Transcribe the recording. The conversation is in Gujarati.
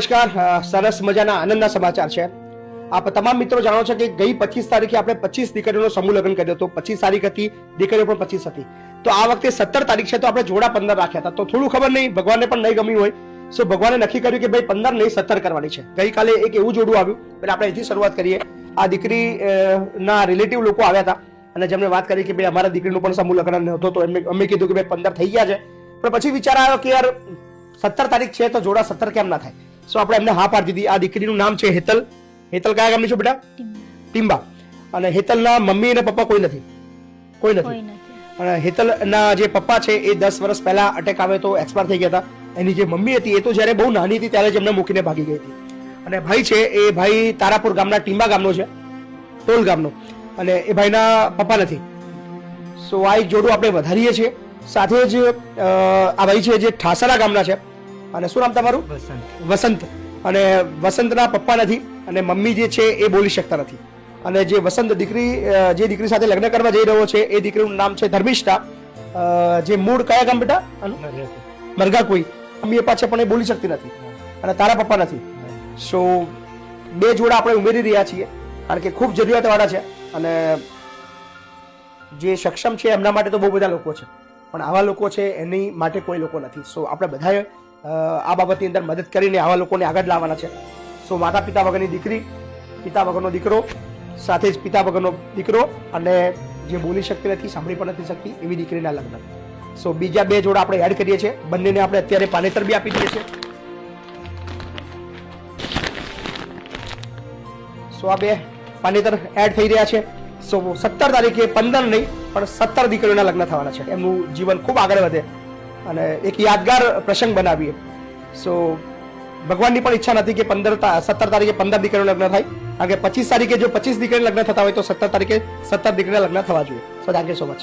નમસ્કાર, સરસ મજાના આનંદના સમાચાર છે. આપ તમામ મિત્રો જાણો છો કે ગઈ 25 તારીખે આપણે 25 દીકરીઓનો સમૂહ લગ્ન કર્યો હતો. 25 તારીખ હતી, દીકરીઓ પણ 25 હતી. તો આ વખતે 17 તારીખ છે તો આપણે જોડા 15 રાખ્યા હતા. તો થોડું ખબર નહીં, ભગવાનને પણ નહીં ગમ્યું હોય, સો ભગવાને નક્કી કર્યું કે ભાઈ 15 નહીં 17 કરવાની છે. ગઈકાલે એક એવું જોડું આવ્યું, એટલે આપણે અહીંથી શરૂઆત કરીએ. આ દીકરી ના રિલેટિવ લોકો આવ્યા હતા અને જેમને વાત કરી કે ભાઈ અમારા દીકરીનું પણ સમૂહ લગ્ન હતો, તો એમને અમે કીધું કે ભાઈ 15 થઈ ગયા છે. પણ પછી વિચાર આવ્યો કે યાર 17 તારીખ છે તો જોડા 17 કેમ ના થાય. સો આપણે એમને હા પાડી દીધી. આ દીકરીનું નામ છે હેતલ. હેતલ કયા ગામની છો બેટા? ટીમ્બા. અને હેતલના મમ્મી અને પપ્પા કોઈ નથી, કોઈ નથી. અને હેતલના જે પપ્પા છે એ 10 વર્ષ પહેલા અટેક આવે તો એક્સપાયર થઈ ગયા હતા. એની જે મમ્મી હતી એ તો જ્યારે બહુ નાની હતી ત્યારે જ એમને મૂકીને ભાગી ગઈ હતી. અને ભાઈ છે એ ભાઈ તારાપુર ગામના ટીમ્બા ગામનો છે, ટોલ ગામનો. અને એ ભાઈના પપ્પા નથી. સો આ એક જોડું આપણે વધારીએ છીએ. સાથે જ આ ભાઈ છે જે ઠાસરા ગામના છે. અને શું નામ તમારું? વસંત. અને વસંતના પપ્પા નથી અને મમ્મી જે છે એ બોલી શકતા નથી. અને જે વસંત દીકરી જે દીકરી સાથે લગ્ન કરવા જઈ રહ્યો છે એ દીકરીનું નામ છે ધર્મિષ્ઠા. જે મૂળ કયા ગામ બેટા? મરઘા કોઈ. મમ્મી પપ્પા છે પણ એ બોલી શકતી નથી અને તારા પપ્પા નથી. સો 2 જોડા આપણે ઉમેરી રહ્યા છીએ કારણ કે ખૂબ જરૂરિયાતવાળા છે. અને જે સક્ષમ છે એમના માટે તો બહુ બધા લોકો છે, પણ આવા લોકો છે એની માટે કોઈ લોકો નથી. સો આપણે બધાએ આ બાબતની અંદર મદદ કરીને આવા લોકોને આગળ લાવવાના છે. સો માતા પિતા વગરની દીકરી, પિતા વગરનો દીકરો, સાથે જ પિતા વગરનો દીકરો અને જે બોલી શકતી નથી, સાંભળી પણ નથી શકતી એવી દીકરીના લગ્ન. સો બીજા 2 જોડા આપણે એડ કરીએ છીએ. બંનેને આપણે અત્યારે પાનેતર બી આપી દઈએ છીએ. સો આ 2 પાનેતર એડ થઈ રહ્યા છે. સો 17 તારીખે 15 નહીં પણ 17 દીકરીઓના લગ્ન થવાના છે. એમનું જીવન ખૂબ આગળ વધે અને એક યાદગાર પ્રસંગ બનાવીએ. સો ભગવાનની પણ ઈચ્છા નથી કે 17 તારીખે 15 દીકરીઓના લગ્ન થાય, કારણ કે 25 તારીખે જો 25 દીકરીના લગ્ન થતા હોય તો 17 તારીખે 17 દીકરીના લગ્ન થવા જોઈએ. So thank you so much.